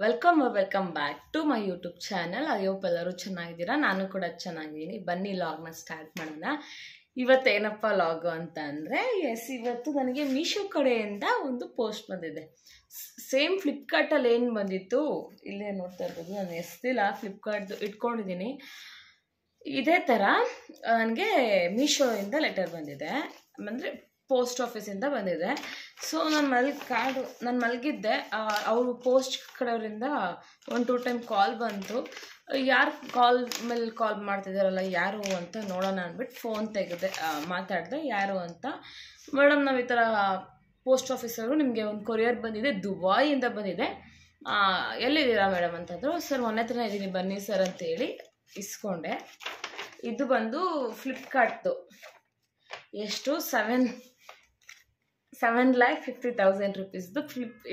Welcome back to my YouTube channel. ಅಯ್ಯೋಪ್ ಎಲ್ಲರೂ ಚೆನ್ನಾಗಿದ್ದೀರಾ, ನಾನು ಕೂಡ ಚೆನ್ನಾಗಿದ್ದೀನಿ. ಬನ್ನಿ ಲಾಗ್ನ ಸ್ಟಾರ್ಟ್ ಮಾಡೋಣ. ಇವತ್ತೇನಪ್ಪ ಲಾಗು ಅಂತ ಅಂದರೆ, ಇವತ್ತು ನನಗೆ ಮೀಶೋ ಕಡೆಯಿಂದ ಒಂದು ಪೋಸ್ಟ್ ಬಂದಿದೆ. ಸೇಮ್ ಫ್ಲಿಪ್ಕಾರ್ಟಲ್ಲಿ ಏನು ಬಂದಿತ್ತು ಇಲ್ಲೇ ನೋಡ್ತಾ ಇರ್ಬೋದು. ನಾನು ಎಸ್ತಿಲ್ಲ, ಫ್ಲಿಪ್ಕಾರ್ಟ್ದು ಇಟ್ಕೊಂಡಿದ್ದೀನಿ. ಇದೇ ಥರ ನನಗೆ ಮೀಶೋಯಿಂದ ಲೆಟರ್ ಬಂದಿದೆ, ಅಂದರೆ ಪೋಸ್ಟ್ ಆಫೀಸಿಂದ ಬಂದಿದೆ. ಸೊ ನಾನು ಮಲಗಿದ್ದೆ. ಅವರು ಪೋಸ್ಟ್ ಕಡೆಯವರಿಂದ 1-2 ಟೈಮ್ ಕಾಲ್ ಬಂತು. ಯಾರು ಕಾಲ್ ಮಾಡ್ತಿದ್ದಾರಲ್ಲ ಯಾರು ಅಂತ ನೋಡೋಣ ಅಂದ್ಬಿಟ್ಟು ಫೋನ್ ತೆಗೆದೆ, ಮಾತಾಡಿದೆ ಯಾರು ಅಂತ. ಮೇಡಮ್, ನಾವು ಈ ಥರ ಪೋಸ್ಟ್ ಆಫೀಸರು, ನಿಮಗೆ ಒಂದು ಕೊರಿಯರ್ ಬಂದಿದೆ, ದುಬಾಯಿಂದ ಬಂದಿದೆ, ಎಲ್ಲಿದ್ದೀರಾ ಮೇಡಮ್ ಅಂತಂದರು. ಸರ್ ಮೊನ್ನೆ ಹತ್ರನೇ ಇದ್ದೀನಿ ಬನ್ನಿ ಸರ್ ಅಂತೇಳಿ ಇಸ್ಕೊಂಡೆ. ಇದು ಬಂದು ಫ್ಲಿಪ್ಕಾರ್ಟ್ದು ಎಷ್ಟು 7,50,000 ರೂಪೀಸ್ದು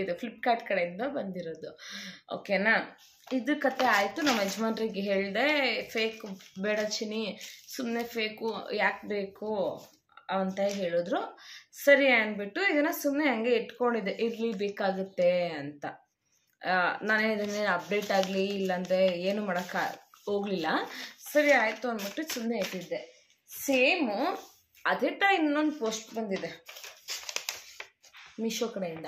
ಇದು ಫ್ಲಿಪ್ಕಾರ್ಟ್ ಕಡೆಯಿಂದ ಬಂದಿರೋದು. ಓಕೆನಾ, ಇದು ಕತೆ ಆಯಿತು. ನಮ್ಮ ಯಜಮಾನ್ರಿಗೆ ಹೇಳಿದೆ, ಫೇಕ್ ಬೇಡ ಚಿನಿ, ಸುಮ್ಮನೆ ಫೇಕು ಯಾಕೆ ಬೇಕು ಅಂತ ಹೇಳಿದ್ರು. ಸರಿ ಅಂದ್ಬಿಟ್ಟು ಇದನ್ನು ಸುಮ್ಮನೆ ಹಂಗೆ ಇಟ್ಕೊಂಡಿದ್ದೆ, ಇರಲಿ ಬೇಕಾಗುತ್ತೆ ಅಂತ. ನಾನೇ ಇದನ್ನೇ ಅಪ್ಡೇಟ್ ಆಗಲಿ ಇಲ್ಲಾಂದರೆ ಏನು ಮಾಡೋಕ್ಕೆ ಹೋಗಲಿಲ್ಲ. ಸರಿ ಆಯಿತು ಅಂದ್ಬಿಟ್ಟು ಸುಮ್ಮನೆ ಇಟ್ಟಿದ್ದೆ. ಸೇಮು ಅದೇ ಥರ ಇನ್ನೊಂದು ಪೋಸ್ಟ್ ಬಂದಿದೆ ಮೀಶೋ ಕಡೆಯಿಂದ.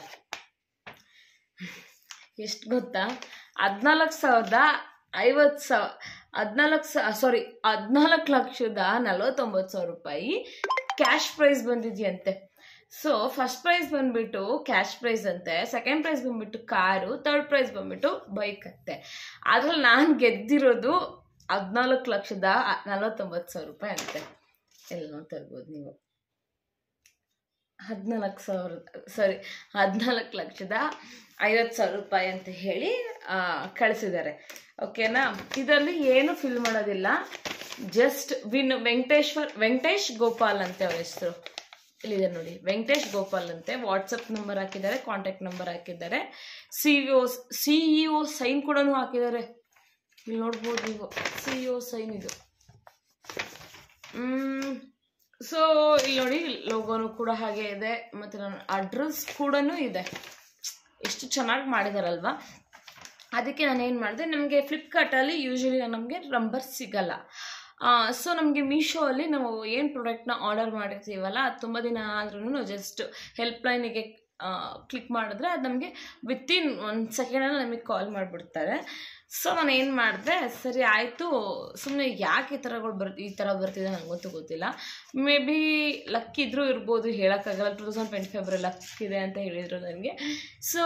ಎಷ್ಟು ಗೊತ್ತಾ, 14,49,000 ರೂಪಾಯಿ ಕ್ಯಾಶ್ ಪ್ರೈಸ್ ಬಂದಿದೆಯಂತೆ. ಸೊ ಫಸ್ಟ್ ಪ್ರೈಸ್ ಬಂದ್ಬಿಟ್ಟು ಕ್ಯಾಶ್ ಪ್ರೈಸ್ ಅಂತೆ, ಸೆಕೆಂಡ್ ಪ್ರೈಸ್ ಬಂದ್ಬಿಟ್ಟು ಕಾರು, ಥರ್ಡ್ ಪ್ರೈಸ್ ಬಂದ್ಬಿಟ್ಟು ಬೈಕ್ ಅಂತೆ. ಅದ್ರಲ್ಲಿ ನಾನು ಗೆದ್ದಿರೋದು 14,49,000 ರೂಪಾಯಿ ಅಂತೆ. ಎಲ್ಲ ನೋಡ್ತಾ ಇರ್ಬೋದು ನೀವು. 14,50,000 ರೂಪಾಯಿ ಅಂತ ಹೇಳಿ ಕಳಿಸಿದ್ದಾರೆ. ಓಕೆನಾ, ಇದರಲ್ಲಿ ಏನು ಫಿಲ್ ಮಾಡೋದಿಲ್ಲ, ಜಸ್ಟ್ ವೆಂಕಟೇಶ್ ಗೋಪಾಲ್ ಅಂತೆ ಅವ್ರ ಹೆಸರು. ಇಲ್ಲಿದೆ ನೋಡಿ, ವೆಂಕಟೇಶ್ ಗೋಪಾಲ್ ಅಂತೆ. ವಾಟ್ಸಪ್ ನಂಬರ್ ಹಾಕಿದ್ದಾರೆ, ಕಾಂಟ್ಯಾಕ್ಟ್ ನಂಬರ್ ಹಾಕಿದ್ದಾರೆ, ಸಿಇಒ ಸೈನ್ ಕೂಡ ಹಾಕಿದ್ದಾರೆ. ಇಲ್ಲಿ ನೋಡ್ಬೋದು ನೀವು, ಸಿಇಒ ಸೈನ್ ಇದು. ಸೊ ಇಲ್ಲಿ ನೋಡಿ, ಲೋಗೋನು ಕೂಡ ಹಾಗೆ ಇದೆ, ಮತ್ತು ನನ್ನ ಅಡ್ರೆಸ್ ಕೂಡ ಇದೆ. ಎಷ್ಟು ಚೆನ್ನಾಗಿ ಮಾಡಿದಾರಲ್ವಾ. ಅದಕ್ಕೆ ನಾನು ಏನು ಮಾಡಿದೆ, ನಮಗೆ ಫ್ಲಿಪ್ಕಾರ್ಟಲ್ಲಿ ಯೂಶ್ವಲಿ ನಮಗೆ ನಂಬರ್ ಸಿಗಲ್ಲ. ಸೊ ನಮಗೆ ಮೀಶೋ ಅಲ್ಲಿ ನಾವು ಏನು ಪ್ರಾಡಕ್ಟ್ನ ಆರ್ಡರ್ ಮಾಡಿರ್ತೀವಲ್ಲ, ಅದು ತುಂಬ ದಿನ ಆದ್ರೂ ಜಸ್ಟ್ ಹೆಲ್ಪ್ಲೈನಿಗೆ ಕ್ಲಿಕ್ ಮಾಡಿದ್ರೆ ಅದು ನಮಗೆ ವಿತಿನ್ 1 ಸೆಕೆಂಡಲ್ಲಿ ನಮಗೆ ಕಾಲ್ ಮಾಡಿಬಿಡ್ತಾರೆ. ಸೊ ನಾನು ಏನು ಮಾಡಿದೆ, ಸರಿ ಆಯಿತು, ಸುಮ್ಮನೆ ಯಾಕೆ ಈ ಥರ ಬರ್ತಿದೆ ನನಗಂತೂ ಗೊತ್ತಿಲ್ಲ. ಮೇ ಬಿ ಲಕ್ ಇದ್ರೂ ಇರ್ಬೋದು, ಹೇಳೋಕ್ಕಾಗಲ್ಲ. 2025 ಲಕ್ ಇದೆ ಅಂತ ಹೇಳಿದರು ನನಗೆ. ಸೊ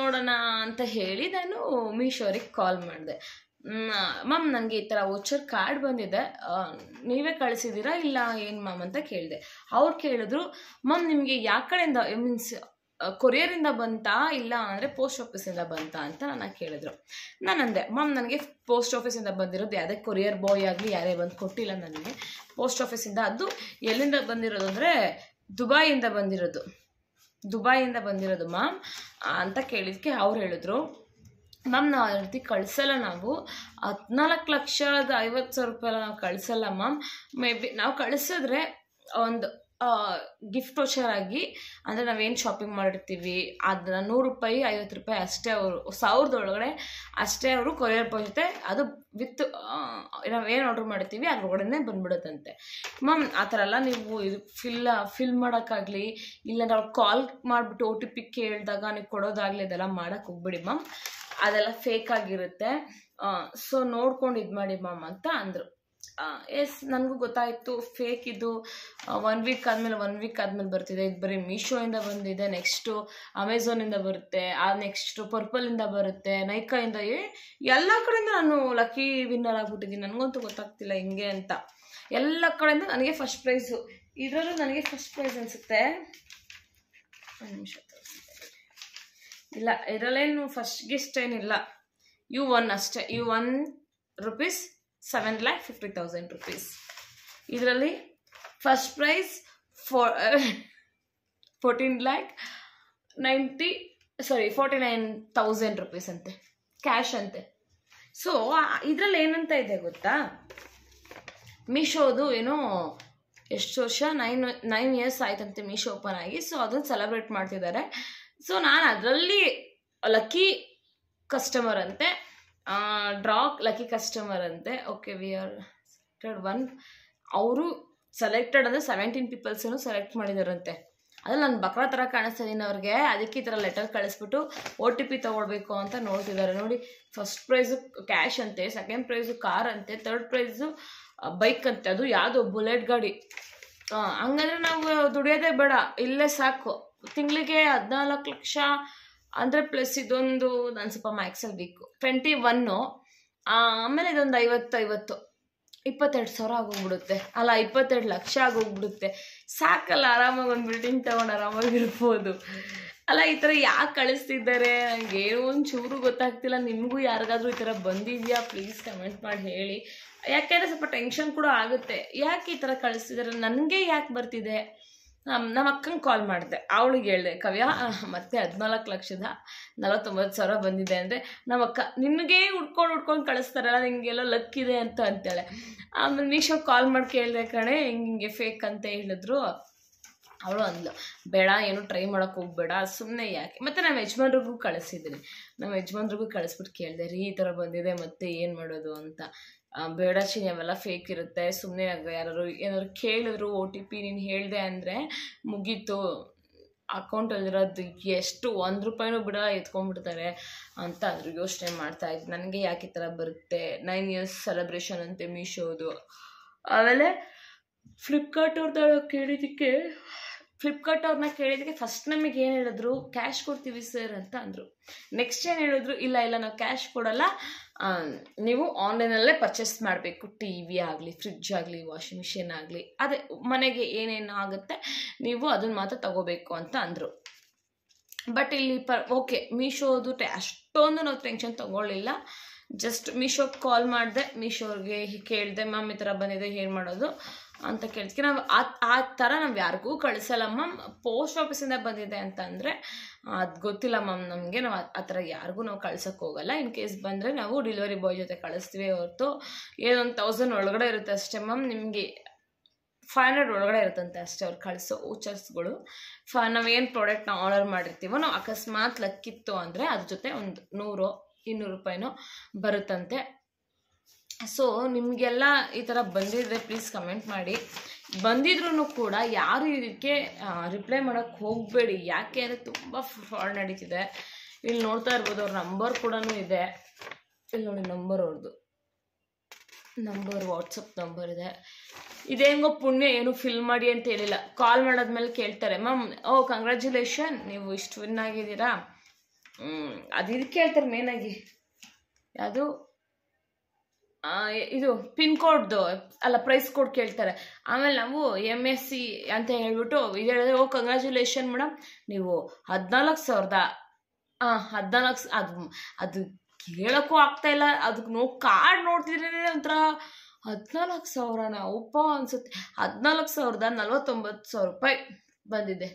ನೋಡೋಣ ಅಂತ ಹೇಳಿ ನಾನು ಮೀಶೋರಿಗೆ ಕಾಲ್ ಮಾಡಿದೆ. ಮ್ಯಾಮ್, ನನಗೆ ಈ ಥರ ವೋಚರ್ ಕಾರ್ಡ್ ಬಂದಿದೆ, ನೀವೇ ಕಳಿಸಿದ್ದೀರಾ ಇಲ್ಲ ಏನು ಮ್ಯಾಮ್ ಅಂತ ಕೇಳಿದೆ. ಅವ್ರು ಕೇಳಿದ್ರು, ಮ್ಯಾಮ್ ನಿಮಗೆ ಯಾವ ಕಡೆಯಿಂದ ಮೀನ್ಸ್ ಕೊರಿಯರಿಂದ ಬಂತಾ ಇಲ್ಲ ಅಂದರೆ ಪೋಸ್ಟ್ ಆಫೀಸಿಂದ ಬಂತಾ ಅಂತ ನನ್ನ ಕೇಳಿದ್ರು. ನಾನು ಅಂದೆ, ಮ್ಯಾಮ್ ನನಗೆ ಪೋಸ್ಟ್ ಆಫೀಸಿಂದ ಬಂದಿರೋದು, ಯಾವುದೇ ಕೊರಿಯರ್ ಬಾಯ್ ಆಗಲಿ ಯಾರೇ ಬಂದು ಕೊಟ್ಟಿಲ್ಲ ನನಗೆ, ಪೋಸ್ಟ್ ಆಫೀಸಿಂದ. ಅದು ಎಲ್ಲಿಂದ ಬಂದಿರೋದು ಅಂದರೆ ದುಬಾಯಿಂದ ಬಂದಿರೋದು ಮ್ಯಾಮ್ ಅಂತ ಕೇಳಿದ್ದಕ್ಕೆ ಅವ್ರು ಹೇಳಿದ್ರು, ಮ್ಯಾಮ್ ನಾವು ಆ ರೀತಿ ಕಳಿಸಲ್ಲ, ನಾವು 14,50,000 ರೂಪಾಯಿ ನಾವು ಕಳಿಸಲ್ಲ ಮ್ಯಾಮ್. ಮೇ ಬಿ ನಾವು ಕಳಿಸಿದ್ರೆ ಒಂದು ಗಿಫ್ಟ್ ವೋಚರ್ ಆಗಿ, ಅಂದರೆ ನಾವೇನು ಶಾಪಿಂಗ್ ಮಾಡಿರ್ತೀವಿ ಅದನ್ನ 100 ರೂಪಾಯಿ 50 ರೂಪಾಯಿ ಅಷ್ಟೇ, ಅವರು 1000 ಒಳಗಡೆ ಅಷ್ಟೇ ಅವರು ಕೊರಿಯರ್ ಬಾಯ್ ಜೊತೆ, ಅದು ವಿತ್ ನಾವೇನು ಆರ್ಡ್ರ್ ಮಾಡ್ತೀವಿ ಅದ್ರೊಳಗಡೆ ಬಂದ್ಬಿಡುತ್ತಂತೆ. ಮ್ಯಾಮ್ ಆ ಥರ ಎಲ್ಲ ನೀವು ಇದು ಫಿಲ್ ಮಾಡೋಕ್ಕಾಗಲಿ ಇಲ್ಲ ನಾವು ಕಾಲ್ ಮಾಡಿಬಿಟ್ಟು OTP ಕೇಳಿದಾಗ ನೀವು ಕೊಡೋದಾಗಲಿ ಅದೆಲ್ಲ ಮಾಡೋಕ್ಕೆ ಹೋಗ್ಬಿಡಿ ಮ್ಯಾಮ್, ಅದೆಲ್ಲ ಫೇಕ್ ಆಗಿರುತ್ತೆ. ಸೊ ನೋಡ್ಕೊಂಡು ಇದು ಮಾಡಿ ಮ್ಯಾಮ್ ಅಂತ ಅಂದರು. ಎಸ್, ನನಗೂ ಗೊತ್ತಾಯಿತು ಫೇಕ್ ಇದು. 1 ವೀಕ್ ಆದಮೇಲೆ ಬರ್ತಿದೆ. ಇದು ಬರೀ ಮೀಶೋಯಿಂದ ಬಂದಿದೆ, ನೆಕ್ಸ್ಟು ಅಮೆಝಾನಿಂದ ಬರುತ್ತೆ, ನೆಕ್ಸ್ಟು ಪರ್ಪಲಿಂದ ಬರುತ್ತೆ, ನೈಕಾಯಿಂದ, ಎಲ್ಲ ಕಡೆಯಿಂದ ನಾನು ಲಕ್ಕಿ ವಿನ್ನರ್ ಆಗಿಬಿಟ್ಟಿದ್ದೀನಿ. ನನಗಂತೂ ಗೊತ್ತಾಗ್ತಿಲ್ಲ ಹಿಂಗೆ ಅಂತ. ಎಲ್ಲ ಕಡೆಯಿಂದ ನನಗೆ ಫಸ್ಟ್ ಪ್ರೈಸು. ಇದರಲ್ಲೂ ನನಗೆ ಫಸ್ಟ್ ಪ್ರೈಸ್ ಅನಿಸುತ್ತೆ. ಒಂದು ನಿಮಿಷ, ಇಲ್ಲ ಇದರಲ್ಲೇನು ಫಸ್ಟ್ ಗಿಸ್ಟ್ ಏನಿಲ್ಲ, U1 ಅಷ್ಟೇ. U1 rupees 7,50,000 rupees. ಇದರಲ್ಲಿ ಫಸ್ಟ್ ಪ್ರೈಸ್ 49,000 ರೂಪೀಸ್ ಅಂತೆ, ಕ್ಯಾಶ್ ಅಂತೆ. ಸೊ ಇದರಲ್ಲಿ ಏನಂತ ಇದೆ ಗೊತ್ತಾ, ಮೀಶೋದು ಏನೋ ಎಷ್ಟು ವರ್ಷ 9 ಇಯರ್ಸ್ ಆಯ್ತಂತೆ ಮೀಶೋ ಓಪನ್ ಆಗಿ. ಸೊ ಅದನ್ನು ಸೆಲೆಬ್ರೇಟ್ ಮಾಡ್ತಿದ್ದಾರೆ. ಸೊ ನಾನು ಅದರಲ್ಲಿ ಲಕ್ಕಿ ಕಸ್ಟಮರ್ ಅಂತೆ, ಡ್ರಾ ಲಕ್ಕಿ ಕಸ್ಟಮರ್ ಅಂತೆ. Okay, we are one. ಅವರು ಸೆಲೆಕ್ಟೆಡ್ ಅಂದರೆ 17 ಪೀಪಲ್ಸನ್ನು ಸೆಲೆಕ್ಟ್ ಮಾಡಿದಾರಂತೆ. ಅದು ನಾನು ಬಕ್ರಾ ಥರ ಕಾಣಿಸ್ತಾ ಇದ್ದೀನಿ ಅವ್ರಿಗೆ, ಅದಕ್ಕೆ ಈ ಥರ ಲೆಟರ್ ಕಳಿಸ್ಬಿಟ್ಟು OTP ತೊಗೊಳ್ಬೇಕು ಅಂತ ನೋಡ್ತಿದ್ದಾರೆ. ನೋಡಿ, ಫಸ್ಟ್ ಪ್ರೈಸು ಕ್ಯಾಶ್ ಅಂತೆ, ಸೆಕೆಂಡ್ ಪ್ರೈಸು ಕಾರ್ ಅಂತೆ, ಥರ್ಡ್ ಪ್ರೈಸು ಬೈಕ್ ಅಂತೆ. ಅದು ಯಾವುದೋ ಬುಲೆಟ್ ಗಾಡಿ. ಹಂಗಂದ್ರೆ ನಾವು ದುಡಿಯೋದೇ ಬೇಡ, ಇಲ್ಲೇ ಸಾಕು. ತಿಂಗಳಿಗೆ 14 ಲಕ್ಷ ಅಂದರೆ ಪ್ಲಸ್ ಇದೊಂದು ನಾನು ಸ್ವಲ್ಪ ಮ್ಯಾಕ್ಸಲ್ಲಿ ವೀಕು 21, ಆಮೇಲೆ ಇದೊಂದು 50 22,000 ಆಗೋಗ್ಬಿಡುತ್ತೆ. ಅಲ್ಲ, 22 ಲಕ್ಷ ಆಗೋಗ್ಬಿಡುತ್ತೆ. ಸಾಕಲ್ಲ, ಆರಾಮಾಗಿ ಒಂದು ಬಿಲ್ಡಿಂಗ್ ತೊಗೊಂಡು ಆರಾಮಾಗಿರ್ಬೋದು ಅಲ್ಲ. ಈ ಥರ ಯಾಕೆ ಕಳಿಸ್ತಿದ್ದಾರೆ ನನಗೆ ಏನೋ ಒಂದು ಚೂರು ಗೊತ್ತಾಗ್ತಿಲ್ಲ. ನಿಮಗೂ ಯಾರಿಗಾದ್ರೂ ಈ ಥರ ಬಂದಿದೆಯಾ ಪ್ಲೀಸ್ ಕಮೆಂಟ್ ಮಾಡಿ ಹೇಳಿ. ಯಾಕೆಂದರೆ ಸ್ವಲ್ಪ ಟೆನ್ಷನ್ ಕೂಡ ಆಗುತ್ತೆ. ಯಾಕೆ ಈ ಥರ ಕಳಿಸ್ತಿದ್ದಾರೆ, ನನಗೆ ಯಾಕೆ ಬರ್ತಿದೆ. ನಮ್ಮ ಅಕ್ಕಂಗೆ ಕಾಲ್ ಮಾಡಿದೆ, ಅವಳಿಗೆ ಹೇಳಿದೆ, ಕವ್ಯ ಮತ್ತೆ 14,49,000 ಬಂದಿದೆ ಅಂದರೆ ನಮ್ಮ ಅಕ್ಕ, ನಿನಗೆ ಹುಡ್ಕೊಂಡು ಕಳಿಸ್ತಾರಲ್ಲ, ನಿಮಗೆಲ್ಲ ಲಕ್ ಇದೆ ಅಂತ ಅಂತೇಳೆ. ಆಮೇಲೆ ಮೀಶೋಗೆ ಕಾಲ್ ಮಾಡಿ ಕೇಳಿದೆ, ಕಣೆ ಹಿಂಗೆ ಫೇಕ್ ಅಂತ ಹೇಳಿದ್ರು. ಅವಳು ಅಂದ್ಲು, ಬೇಡ, ಏನು ಟ್ರೈ ಮಾಡೋಕ್ಕೆ ಹೋಗ್ಬೇಡ, ಸುಮ್ಮನೆ ಯಾಕೆ. ಮತ್ತು ನಮ್ಮ ಯಜಮಾನ್ರಿಗೂ ಕಳಿಸಿದ್ದೀನಿ, ನಮ್ಮ ಯಜಮಾನ್ರಿಗೂ ಕಳಿಸ್ಬಿಟ್ಟು ಕೇಳಿದೆ, ರೀ ಈ ಥರ ಬಂದಿದೆ ಮತ್ತೆ ಏನು ಮಾಡೋದು ಅಂತ. ಬೇಡ ಚಿನಿ, ಅವೆಲ್ಲ ಫೇಕ್ ಇರುತ್ತೆ, ಸುಮ್ಮನೆ ಏನಾದ್ರು ಕೇಳಿದ್ರು OTP ನೀನು ಹೇಳಿದೆ ಅಂದರೆ ಮುಗೀತು, ಅಕೌಂಟಲ್ಲಿರೋದು ಎಷ್ಟು 1 ರೂಪಾಯಿನೂ ಬಿಡಲ್ಲ, ಎತ್ಕೊಂಡ್ಬಿಡ್ತಾರೆ ಅಂತ ಅಂದರು. ಯೋಚನೆ ಮಾಡ್ತಾಯಿದ್ದೆ, ನನಗೆ ಯಾಕೆ ಈ ಥರ ಬರುತ್ತೆ. 9 ಇಯರ್ಸ್ ಸೆಲೆಬ್ರೇಷನ್ ಅಂತೆ ಮೀಶೋದು. ಆಮೇಲೆ ಫ್ಲಿಪ್ಕಾರ್ಟ್ ಅವ್ರನ್ನ ಕೇಳಿದ್ದಕ್ಕೆ ಫಸ್ಟ್ ನಮಗೆ ಏನು ಹೇಳಿದ್ರು, ಕ್ಯಾಶ್ ಕೊಡ್ತೀವಿ ಸರ್ ಅಂತ ಅಂದರು. ನೆಕ್ಸ್ಟ್ ಏನು ಹೇಳಿದ್ರು, ಇಲ್ಲ ನಾವು ಕ್ಯಾಶ್ ಕೊಡಲ್ಲ, ನೀವು ಆನ್ಲೈನಲ್ಲೇ ಪರ್ಚೇಸ್ ಮಾಡಬೇಕು. TV ಆಗಲಿ, ಫ್ರಿಡ್ಜ್ ಆಗಲಿ, ವಾಷಿಂಗ್ ಮಿಷಿನ್ ಆಗಲಿ, ಅದೇ ಮನೆಗೆ ಏನೇನು ಆಗುತ್ತೆ ನೀವು ಅದನ್ನು ಮಾತ್ರ ತಗೋಬೇಕು ಅಂತ ಅಂದರು. ಬಟ್ ಇಲ್ಲಿ ಓಕೆ, ಮೀಶೋದು ಅಷ್ಟೊಂದು ನಾವು ಟೆನ್ಷನ್ ತೊಗೊಳ್ಳಿಲ್ಲ. ಜಸ್ಟ್ ಮೀಶೋಗೆ ಕಾಲ್ ಮಾಡಿದೆ, ಮೀಶೋಗೆ ಕೇಳಿದೆ, ಮ್ಯಾಮ್ ಈ ಥರ ಬಂದಿದೆ, ಏನು ಮಾಡೋದು ಅಂತ ಕೇಳ್ತೀವಿ. ನಾವು ಆ ಥರ ನಾವು ಯಾರಿಗೂ ಕಳಿಸಲ್ಲ ಮ್ಯಾಮ್. ಪೋಸ್ಟ್ ಆಫೀಸಿಂದ ಬಂದಿದೆ ಅಂತ ಅಂದರೆ ಅದು ಗೊತ್ತಿಲ್ಲ ಮ್ಯಾಮ್ ನಮಗೆ, ನಾವು ಆ ಥರ ಯಾರಿಗೂ ನಾವು ಕಳ್ಸೋಕ್ಕೆ ಹೋಗಲ್ಲ. ಇನ್ ಕೇಸ್ ಬಂದರೆ ನಾವು ಡೆಲಿವರಿ ಬಾಯ್ ಜೊತೆ ಕಳಿಸ್ತೀವಿ ಹೊರತು ಏನೊಂದು 1000 ಒಳಗಡೆ ಇರುತ್ತೆ ಅಷ್ಟೇ ಮ್ಯಾಮ್. ನಿಮಗೆ 500 ಒಳಗಡೆ ಇರುತ್ತಂತೆ ಅಷ್ಟೇ ಅವ್ರು ಕಳಿಸೋ ವೋಚರ್ಸ್ಗಳು. ನಾವೇನು ಪ್ರಾಡಕ್ಟ್ನ ಆರ್ಡರ್ ಮಾಡಿರ್ತೀವೋ, ನಾವು ಅಕಸ್ಮಾತ್ ಲಕ್ಕಿತ್ತು ಅಂದರೆ ಅದ್ರ ಜೊತೆ ಒಂದು 100-200 ರೂಪಾಯಿನೋ ಬರುತ್ತಂತೆ. ಸೊ ನಿಮಗೆಲ್ಲ ಈ ಥರ ಬಂದಿದ್ರೆ ಪ್ಲೀಸ್ ಕಮೆಂಟ್ ಮಾಡಿ. ಬಂದಿದ್ರೂ ಕೂಡ ಯಾರು ಇದಕ್ಕೆ ರಿಪ್ಲೈ ಮಾಡೋಕ್ಕೆ ಹೋಗಬೇಡಿ. ಯಾಕೆ ಅಂದರೆ ತುಂಬ ಫ್ರಾಡ್ ನಡೀತಿದೆ. ಇಲ್ಲಿ ನೋಡ್ತಾ ಇರ್ಬೋದು, ಅವ್ರ ನಂಬರ್ ಕೂಡ ಇದೆ. ಇಲ್ಲಿ ನೋಡಿ, ಅವ್ರದ್ದು ನಂಬರ್, ವಾಟ್ಸಪ್ ನಂಬರ್ ಇದೆ. ಇದೇಂಗೋ ಪುಣ್ಯ, ಏನು ಫಿಲ್ ಮಾಡಿ ಅಂತ ಹೇಳಿಲ್ಲ. ಕಾಲ್ ಮಾಡಾದ್ಮೇಲೆ ಕೇಳ್ತಾರೆ, ಮ್ಯಾಮ್ ಕಂಗ್ರ್ಯಾಚುಲೇಷನ್, ನೀವು ಇಷ್ಟು ವಿನ್ ಆಗಿದ್ದೀರಾ. ಇದು ಕೇಳ್ತಾರೆ ಮೇನಾಗಿ, ಯಾವುದು ಇದು ಪಿನ್ ಕೋಡ್ದು ಅಲ್ಲ, ಪ್ರೈಸ್ ಕೋಡ್ ಕೇಳ್ತಾರೆ. ಆಮೇಲೆ ನಾವು MSc ಅಂತ ಹೇಳ್ಬಿಟ್ಟು ಇದು ಹೇಳಿದ್ರೆ, ಕಂಗ್ರ್ಯಾಚುಲೇಷನ್ ಮೇಡಮ್, ನೀವು 14,000 ಅದು ಕೇಳೋಕ್ಕೂ ಆಗ್ತಾ ಇಲ್ಲ. ಅದಕ್ಕೆ ಕಾರ್ಡ್ ನೋಡ್ತಿದ್ರೆ ಒಂಥರ 14,000ನಾ ಉಪ್ಪ ಅನ್ಸುತ್ತೆ. 14,49,000 ರೂಪಾಯಿ ಬಂದಿದೆ.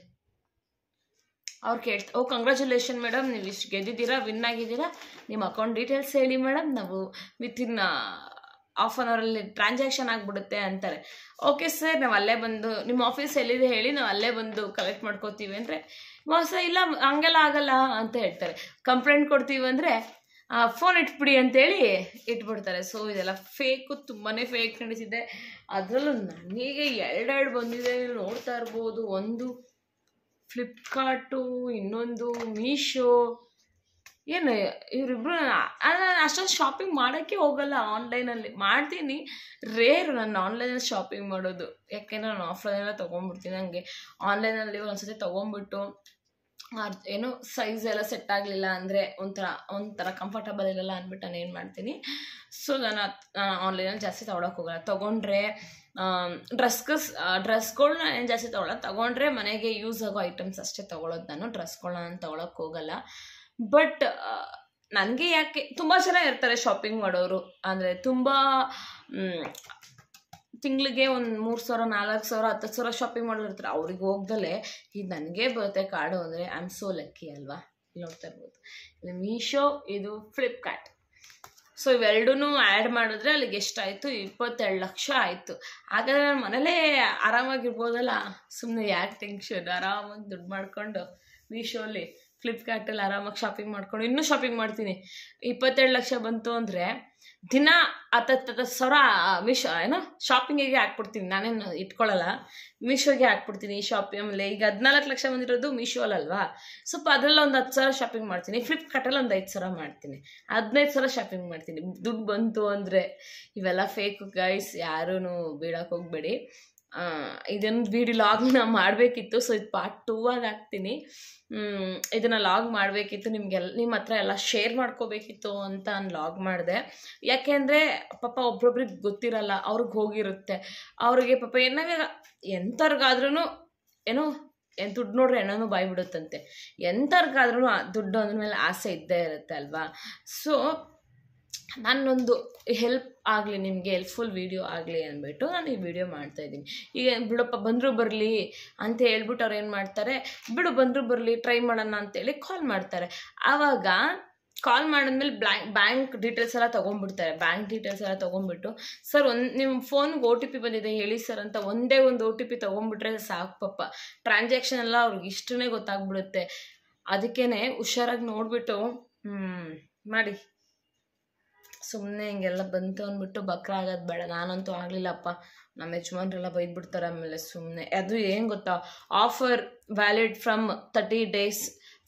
ಅವ್ರು ಕೇಳ್ತಾರೆ, ಕಂಗ್ರ್ಯಾಚುಲೇಷನ್ ಮೇಡಮ್, ನೀವು ಇಷ್ಟು ಗೆದ್ದಿದ್ದೀರಾ, ವಿನ್ ಆಗಿದ್ದೀರಾ, ನಿಮ್ಮ ಅಕೌಂಟ್ ಡೀಟೇಲ್ಸ್ ಹೇಳಿ ಮೇಡಮ್, ನಾವು ವಿತಿನ್ ½ an ಅವರಲ್ಲಿ ಟ್ರಾನ್ಸಾಕ್ಷನ್ ಆಗಿಬಿಡುತ್ತೆ ಅಂತಾರೆ. ಓಕೆ ಸರ್, ನಾವು ಅಲ್ಲೇ ಬಂದು, ನಿಮ್ಮ ಆಫೀಸ್ ಎಲ್ಲಿದೆ ಹೇಳಿ, ನಾವು ಅಲ್ಲೇ ಬಂದು ಕಲೆಕ್ಟ್ ಮಾಡ್ಕೋತೀವಿ ಅಂದರೆ, ಇಲ್ಲ ಹಂಗೆಲ್ಲ ಆಗಲ್ಲ ಅಂತ ಹೇಳ್ತಾರೆ. ಕಂಪ್ಲೇಂಟ್ ಕೊಡ್ತೀವಿ ಅಂದರೆ ಫೋನ್ ಇಟ್ಬಿಡಿ ಅಂತೇಳಿ ಇಟ್ಬಿಡ್ತಾರೆ. ಸೊ ಇದೆಲ್ಲ ಫೇಕು, ತುಂಬಾ ಫೇಕ್ ನಡೀತಿದೆ. ಅದರಲ್ಲೂ ನನಗೆ 2 ಬಂದಿದೆ, ನೋಡ್ತಾ ಇರ್ಬೋದು. ಒಂದು ಫ್ಲಿಪ್ಕಾರ್ಟು, ಇನ್ನೊಂದು ಮೀಶೋ. ಏನು ಇವರಿಬ್ರು, ಅಷ್ಟೊಂದು ಶಾಪಿಂಗ್ ಮಾಡೋಕ್ಕೆ ಹೋಗಲ್ಲ. ಆನ್ಲೈನಲ್ಲಿ ಮಾಡ್ತೀನಿ, ರೇರು ನಾನು ಆನ್ಲೈನಲ್ಲಿ ಶಾಪಿಂಗ್ ಮಾಡೋದು. ಯಾಕೆಂದರೆ ನಾನು ಆಫ್ಲೈನೆಲ್ಲ ತೊಗೊಂಡ್ಬಿಡ್ತೀನಿ. ನನಗೆ ಆನ್ಲೈನಲ್ಲಿ ಒಂದ್ಸತಿ ತೊಗೊಂಡ್ಬಿಟ್ಟು ಏನು ಸೈಜ್ ಎಲ್ಲ ಸೆಟ್ ಆಗಲಿಲ್ಲ ಅಂದರೆ ಒಂಥರ ಕಂಫರ್ಟಬಲ್ ಇರಲ್ಲ ಅಂದ್ಬಿಟ್ಟು ನಾನು ಏನು ಮಾಡ್ತೀನಿ, ಸೊ ನಾನು ಆನ್ಲೈನಲ್ಲಿ ಜಾಸ್ತಿ ತೊಗೊಳಕ್ಕೆ ಹೋಗಲ್ಲ. ತೊಗೊಂಡ್ರೆ ಡ್ರೆಸ್ಗಳನ್ನ ಏನು ಜಾಸ್ತಿ ತೊಗೊಂಡ್ರೆ ಮನೆಗೆ ಯೂಸ್ ಆಗೋ ಐಟಮ್ಸ್ ಅಷ್ಟೇ ತೊಗೊಳೋದು. ನಾನು ಡ್ರೆಸ್ಗಳನ್ನ ನಾನು ತೊಗೊಳಕ್ಕೆ ಹೋಗಲ್ಲ. ಬಟ್ ನನಗೆ ಯಾಕೆ, ತುಂಬ ಜನ ಇರ್ತಾರೆ ಶಾಪಿಂಗ್ ಮಾಡೋರು, ಅಂದರೆ ತುಂಬ ತಿಂಗಳಿಗೆ ಒಂದು 3,000, 4,000, 10,000 ಶಾಪಿಂಗ್ ಮಾಡೋರಿರ್ತಾರೆ. ಅವ್ರಿಗೆ ಹೋಗ್ದಲೇ ಇದು ನನಗೆ ಬರುತ್ತೆ ಕಾರ್ಡು ಅಂದರೆ ಐ ಆಮ್ ಸೋ ಲಕ್ಕಿ ಅಲ್ವಾ. ಇಲ್ಲಿ ನೋಡ್ತಾ ಇರ್ಬೋದು, ಇದು ಮೀಶೋ, ಇದು ಫ್ಲಿಪ್ಕಾರ್ಟ್. ಸೊ ಇವೆರಡೂ ಆ್ಯಡ್ ಮಾಡಿದ್ರೆ ಅಲ್ಲಿಗೆ ಎಷ್ಟಾಯಿತು, 22 ಲಕ್ಷ ಆಯಿತು. ಹಾಗಾದರೆ ನಾನು ಮನೇಲೇ ಆರಾಮಾಗಿರ್ಬೋದಲ್ಲ. ಸುಮ್ಮನೆ ಯಾಕೆ ಟೆನ್ಷನ್, ಆರಾಮಾಗಿ ದುಡ್ಡು ಮಾಡಿಕೊಂಡು ಮೀಶೋಲಿ ಫ್ಲಿಪ್ಕಾರ್ಟಲ್ಲಿ ಆರಾಮಾಗಿ ಶಾಪಿಂಗ್ ಮಾಡ್ಕೊಂಡು ಇನ್ನೂ ಶಾಪಿಂಗ್ ಮಾಡ್ತೀನಿ. 22 ಲಕ್ಷ ಬಂತು ಅಂದರೆ ದಿನ 10,000 ಮೀಶೋ ಏನೋ ಶಾಪಿಂಗಿಗೆ ಹಾಕ್ಬಿಡ್ತೀನಿ. ನಾನೇನು ಇಟ್ಕೊಳ್ಳಲ್ಲ, ಮೀಶೋಗೆ ಹಾಕ್ಬಿಡ್ತೀನಿ ಶಾಪಿಂಗ್. ಆಮೇಲೆ ಈಗ 14 ಲಕ್ಷ ಬಂದಿರೋದು ಮೀಶೋಲಲ್ವಾ, ಸ್ವಲ್ಪ ಅದರಲ್ಲಿ ಒಂದು 10,000 ಶಾಪಿಂಗ್ ಮಾಡ್ತೀನಿ. ಫ್ಲಿಪ್ಕಾರ್ಟಲ್ಲಿ ಒಂದು 5,000 ಮಾಡ್ತೀನಿ, 15,000 ಶಾಪಿಂಗ್ ಮಾಡ್ತೀನಿ ದುಡ್ಡು ಬಂತು ಅಂದರೆ. ಇವೆಲ್ಲ ಫೇಕ್ ಗೈಸ್, ಯಾರೂ ಬೀಳಕ್ಕೆ ಹೋಗಬೇಡಿ. ಇದೊಂದು ವಿಡಿಯೋ ಲಾಗ್ನ ಮಾಡಬೇಕಿತ್ತು, ಸೊ ಇದು ಪಾರ್ಟ್ 2 ಆಗಿ ಹಾಕ್ತೀನಿ. ಇದನ್ನು ಲಾಗ್ ಮಾಡಬೇಕಿತ್ತು, ನಿಮ್ಮ ಹತ್ರ ಎಲ್ಲ ಶೇರ್ ಮಾಡ್ಕೋಬೇಕಿತ್ತು ಅಂತ ನಾನು ಲಾಗ್ ಮಾಡಿದೆ. ಯಾಕೆಂದರೆ ಪಾಪ ಒಬ್ರೊಬ್ರಿಗೆ ಗೊತ್ತಿರಲ್ಲ, ಅವ್ರಿಗೆ ಹೋಗಿರುತ್ತೆ, ಅವ್ರಿಗೆ ಪಾಪ ಎಂಥವ್ರಿಗಾದ್ರೂ ಏನೋ ದುಡ್ಡು ನೋಡ್ರೆ ಹೆಣ್ಣೂ ಬಾಯಿ ಬಿಡುತ್ತಂತೆ. ಎಂಥವ್ರಿಗಾದ್ರೂ ದುಡ್ಡು ಅಂದ್ಮೇಲೆ ಆಸೆ ಇದ್ದೇ ಇರುತ್ತೆ ಅಲ್ವಾ. ಸೊ ನಾನೊಂದು ಹೆಲ್ಪ್ ಆಗಲಿ, ನಿಮಗೆ ಹೆಲ್ಪ್ಫುಲ್ ವಿಡಿಯೋ ಆಗಲಿ ಅಂದ್ಬಿಟ್ಟು ನಾನು ಈ ವಿಡಿಯೋ ಮಾಡ್ತಾಯಿದ್ದೀನಿ. ಈಗ ಬಿಡಪ್ಪ ಬಂದರೂ ಬರಲಿ ಅಂತ ಹೇಳ್ಬಿಟ್ಟು ಅವ್ರು ಏನು ಮಾಡ್ತಾರೆ, ಬಿಡು ಬಂದರೂ ಬರಲಿ ಟ್ರೈ ಮಾಡೋಣ ಅಂತೇಳಿ ಕಾಲ್ ಮಾಡ್ತಾರೆ. ಆವಾಗ ಕಾಲ್ ಮಾಡಿದ್ಮೇಲೆ ಬ್ಯಾಂಕ್ ಡೀಟೇಲ್ಸ್ ಎಲ್ಲ ತೊಗೊಂಡ್ಬಿಡ್ತಾರೆ. ಬ್ಯಾಂಕ್ ಡೀಟೇಲ್ಸ್ ಎಲ್ಲ ತೊಗೊಂಡ್ಬಿಟ್ಟು, ಸರ್ ನಿಮ್ಮ ಫೋನ್ಗೆ OTP ಬಂದಿದೆ ಹೇಳಿ ಸರ್ ಅಂತ ಒಂದೇ ಒಂದು OTP ತೊಗೊಂಡ್ಬಿಟ್ರೆ ಸಾಕು ಪಾಪ. ಟ್ರಾನ್ಸಾಕ್ಷನ್ ಎಲ್ಲ ಅವ್ರಿಗೆ ಇಷ್ಟನೇ ಗೊತ್ತಾಗ್ಬಿಡುತ್ತೆ. ಅದಕ್ಕೇ ಹುಷಾರಾಗಿ ನೋಡಿಬಿಟ್ಟು ಮಾಡಿ. ಸುಮ್ಮನೆ ಹಿಂಗೆಲ್ಲ ಬಂತು ಅಂದ್ಬಿಟ್ಟು ಬಕ್ರ ಆಗೋದು ಬೇಡ. ನಾನಂತೂ ಆಗಲಿಲ್ಲಪ್ಪ, ನಮ್ಮ ಯಜಮಾನ್ರೆಲ್ಲ ಬೈದ್ಬಿಡ್ತಾರೆ ಆಮೇಲೆ. ಸುಮ್ಮನೆ ಅದು ಏನು ಗೊತ್ತಾ, offer valid from 30 days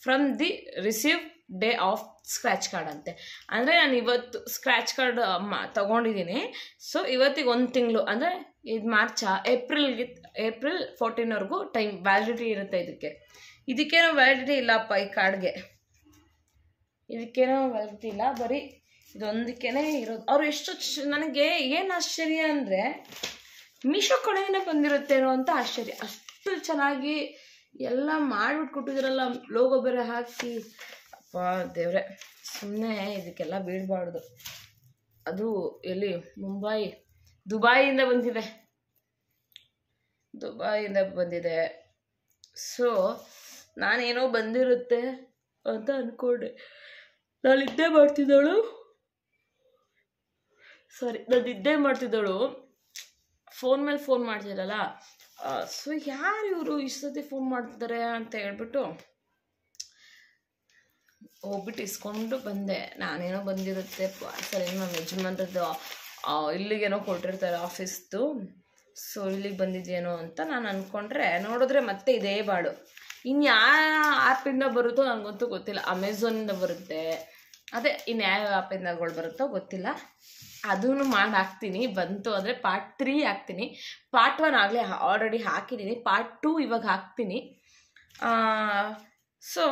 from the receive day of scratch card ಅಂತೆ. ಅಂದರೆ ನಾನು ಇವತ್ತು ಸ್ಕ್ರ್ಯಾಚ್ ಕಾರ್ಡ್ ತೊಗೊಂಡಿದ್ದೀನಿ. ಸೊ ಇವತ್ತಿಗೆ 1 ತಿಂಗಳು, ಅಂದರೆ ಇದು ಮಾರ್ಚಾ, ಏಪ್ರಿಲ್ 14ವರೆಗೂ ಟೈಮ್ ವ್ಯಾಲಿಡಿಟಿ ಇರುತ್ತೆ. ಇದಕ್ಕೇನೋ ವ್ಯಾಲಿಡಿಟಿ ಇಲ್ಲಪ್ಪ, ಈ ಕಾರ್ಡ್ಗೆ ಇದಕ್ಕೇನೋ ವ್ಯಾಲಿಡಿಟಿ ಇಲ್ಲ, ಬರೀ ಇದೊಂದಕ್ಕೇ ಇರೋದು. ಅವರು ಎಷ್ಟು ನನಗೆ ಏನು ಆಶ್ಚರ್ಯ ಅಂದರೆ ಮೀಶೋ ಕಡೆಯಿಂದ ಬಂದಿರುತ್ತೇನೋ ಅಂತ ಆಶ್ಚರ್ಯ. ಅಷ್ಟು ಚೆನ್ನಾಗಿ ಎಲ್ಲ ಮಾಡಿಬಿಟ್ಟು ಕೊಟ್ಟಿದ್ರಲ್ಲ, ಲೋಗೋ ಬೇರೆ ಹಾಕಿ. ಅಪ್ಪ ದೇವ್ರೆ, ಸುಮ್ಮನೆ ಇದಕ್ಕೆಲ್ಲ ಬೀಳಬಾರ್ದು. ಅದು ಎಲ್ಲಿ ದುಬಾಯಿಯಿಂದ ಬಂದಿದೆ. ಸೊ ನಾನೇನೋ ಬಂದಿರುತ್ತೆ ಅಂತ ಅಂದ್ಕೊಂಡೆ. ನಾನು ನಿದ್ದೆ ಮಾಡ್ತಿದ್ದಳು, ಫೋನ್ ಮೇಲೆ ಫೋನ್ ಮಾಡ್ತಿದ್ದಲ್ಲ. ಸೊ ಯಾರು ಇವರು ಇಷ್ಟು ಸತಿ ಫೋನ್ ಮಾಡ್ತಿದ್ದಾರೆ ಅಂತ ಹೇಳ್ಬಿಟ್ಟು ಹೋಗ್ಬಿಟ್ಟು ಇಸ್ಕೊಂಡು ಬಂದೆ. ನಾನೇನೋ ಬಂದಿರುತ್ತೆ ಪಾರ್ಸಲ್, ಏನೋ ನಮ್ಮ ಯಜಮಾನ್ರದ್ದು ಇಲ್ಲಿಗೇನೋ ಕೊಟ್ಟಿರ್ತಾರೆ ಆಫೀಸ್ದು. ಸೊ ಇಲ್ಲಿಗೆ ಬಂದಿದ್ದೇನೋ ಅಂತ ನಾನು ಅಂದ್ಕೊಂಡ್ರೆ, ನೋಡಿದ್ರೆ ಮತ್ತೆ ಇದೇ ಬಾಡು. ಇನ್ನು ಯಾವ ಆ್ಯಪಿಂದ ಬರುತ್ತೋ ನನಗಂತೂ ಗೊತ್ತಿಲ್ಲ. ಅಮೆಝಾನಿಂದ ಬರುತ್ತೆ, ಅದೇ ಇನ್ನು ಯಾವ ಆ್ಯಪಿಂದಗಳು ಬರುತ್ತೋ ಗೊತ್ತಿಲ್ಲ. ಅದೂ ಮಾಡಿ ಹಾಕ್ತೀನಿ. ಬಂತು ಅಂದರೆ ಪಾರ್ಟ್ 3 ಹಾಕ್ತೀನಿ. ಪಾರ್ಟ್ 1 ಆಗಲೇ ಆಲ್ರೆಡಿ ಹಾಕಿದ್ದೀನಿ, ಪಾರ್ಟ್ 2 ಇವಾಗ ಹಾಕ್ತೀನಿ. ಸೊ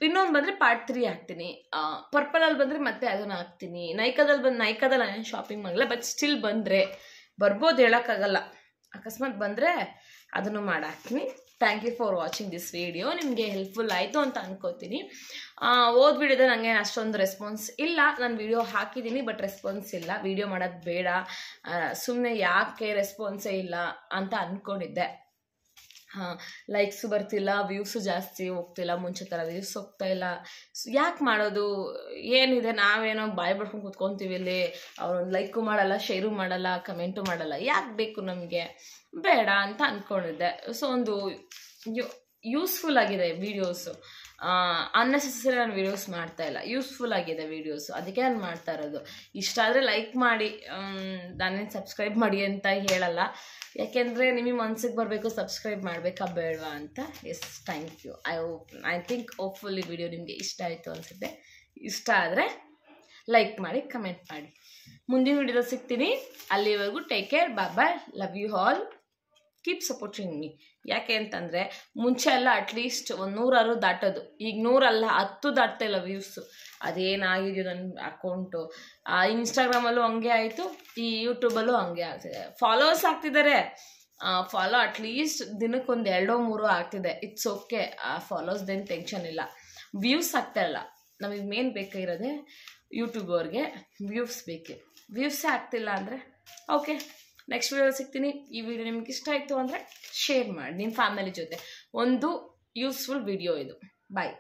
ಇನ್ನೊಂದು ಬಂದರೆ ಪಾರ್ಟ್ 3 ಹಾಕ್ತೀನಿ. ಪರ್ಪಲಲ್ಲಿ ಬಂದರೆ ಮತ್ತೆ ಅದನ್ನು ಹಾಕ್ತೀನಿ. ನೈಕಾದಲ್ಲಿ ನಾನು ಶಾಪಿಂಗ್ ಮಾಡಲ್ಲ, ಬಟ್ ಸ್ಟಿಲ್ ಬರ್ಬೋದು, ಹೇಳೋಕ್ಕಾಗಲ್ಲ. ಅಕಸ್ಮಾತ್ ಬಂದರೆ ಅದನ್ನು ಮಾಡಿ ಹಾಕ್ತೀನಿ. Thank you for watching this video. ನಿಮಗೆ ಹೆಲ್ಪ್ಫುಲ್ ಆಯಿತು ಅಂತ ಅನ್ಕೋತೀನಿ. ಓದ್ ವಿಡಿಯೋದ ನನಗೆ ಅಷ್ಟೊಂದು ರೆಸ್ಪಾನ್ಸ್ ಇಲ್ಲ. ನಾನು ವಿಡಿಯೋ ಹಾಕಿದ್ದೀನಿ, ಬಟ್ ರೆಸ್ಪಾನ್ಸ್ ಇಲ್ಲ. ವಿಡಿಯೋ ಮಾಡೋದು ಬೇಡ, ಸುಮ್ಮನೆ ಯಾಕೆ ರೆಸ್ಪಾನ್ಸೇ ಇಲ್ಲ ಅಂತ ಅಂದ್ಕೊಂಡಿದ್ದೆ. ಲೈಕ್ಸು ಬರ್ತಿಲ್ಲ, ವ್ಯೂಸು ಜಾಸ್ತಿ ಹೋಗ್ತಿಲ್ಲ, ಮುಂಚೆ ಥರ ವ್ಯೂಸ್ ಹೋಗ್ತಾ ಇಲ್ಲ. ಯಾಕೆ ಮಾಡೋದು, ಏನಿದೆ, ನಾವೇನೋ ಬಾಯ್ ಬಡ್ಕೊಂಡು ಕೂತ್ಕೊತೀವಿ ಇಲ್ಲಿ. ಅವ್ರೊಂದು ಲೈಕು ಮಾಡಲ್ಲ, ಶೇರು ಮಾಡಲ್ಲ, ಕಮೆಂಟು ಮಾಡಲ್ಲ. ಯಾಕೆ ಬೇಕು ನಮಗೆ, ಬೇಡ ಅಂತ ಅಂದ್ಕೊಂಡಿದ್ದೆ. ಸೊ ಒಂದು ಯೂಸ್ಫುಲ್ ಆಗಿದೆ ವೀಡಿಯೋಸು. ಅನ್ನೆಸೆಸರಿ ನಾನು ವೀಡಿಯೋಸ್ ಮಾಡ್ತಾ ಇಲ್ಲ, ಯೂಸ್ಫುಲ್ ಆಗಿದೆ ವೀಡಿಯೋಸು, ಅದಕ್ಕೆ ನಾನು ಮಾಡ್ತಾ ಇರೋದು. ಇಷ್ಟ ಆದರೆ ಲೈಕ್ ಮಾಡಿ, ನಾನೇನು ಸಬ್ಸ್ಕ್ರೈಬ್ ಮಾಡಿ ಅಂತ ಹೇಳಲ್ಲ. ಯಾಕೆಂದರೆ ನಿಮಗೆ ಮನ್ಸಿಗೆ ಬರಬೇಕು, ಸಬ್ಸ್ಕ್ರೈಬ್ ಮಾಡಬೇಕಾ ಬೇಡವಾ ಅಂತ. Yes, thank you. I think hopefully video ನಿಮಗೆ ಇಷ್ಟ ಆಯಿತು ಅನಿಸುತ್ತೆ. ಇಷ್ಟ ಆದರೆ ಲೈಕ್ ಮಾಡಿ, ಕಮೆಂಟ್ ಮಾಡಿ. ಮುಂದಿನ ವಿಡಿಯೋದಲ್ಲಿ ಸಿಗ್ತೀನಿ. ಅಲ್ಲಿವರೆಗೂ take care, bye, love you all, keep supporting me. ಯಾಕೆ ಅಂತಂದರೆ ಮುಂಚೆ ಎಲ್ಲ ಅಟ್ಲೀಸ್ಟ್ 100 ದಾಟೋದು, ಈಗ 100 ಅಲ್ಲ 10 ದಾಟ್ತಾ ಇಲ್ಲ ವ್ಯೂಸು. ಅದೇನಾಗಿದೆಯೋ ನನ್ನ ಅಕೌಂಟು. ಇನ್ಸ್ಟಾಗ್ರಾಮಲ್ಲೂ ಹಂಗೆ ಆಯಿತು, ಈ ಯೂಟ್ಯೂಬಲ್ಲೂ ಹಂಗೆ ಆಗ್ತಿದೆ. ಫಾಲೋವರ್ಸ್ ಆಗ್ತಿದ್ದಾರೆ, ಫಾಲೋ ಅಟ್ಲೀಸ್ಟ್ ದಿನಕ್ಕೊಂದು 2-3 ಆಗ್ತಿದೆ. ಇಟ್ಸ್ ಓಕೆ, ಫಾಲೋವರ್ಸ್ದೇನು ಟೆನ್ಷನ್ ಇಲ್ಲ. ವ್ಯೂಸ್ ಆಗ್ತಾಯಿಲ್ಲ. ನಮಗೆ ಮೇನ್ ಬೇಕಾಗಿರೋದೆ ಯೂಟ್ಯೂಬರ್ಗೆ ವ್ಯೂಸ್ ಬೇಕು. ವ್ಯೂಸೇ ಆಗ್ತಿಲ್ಲ ಅಂದರೆ ಓಕೆ, ನೆಕ್ಸ್ಟ್ ವಿಡಿಯೋ ಸಿಗ್ತೀನಿ. ಈ ವಿಡಿಯೋ ನಿಮ್ಗೆ ಇಷ್ಟ ಆಯಿತು ಅಂದರೆ ಶೇರ್ ಮಾಡಿ ನಿಮ್ಮ ಫ್ಯಾಮಿಲಿ ಜೊತೆ. ಒಂದು ಯೂಸ್ಫುಲ್ ವಿಡಿಯೋ ಇದು. ಬಾಯ್.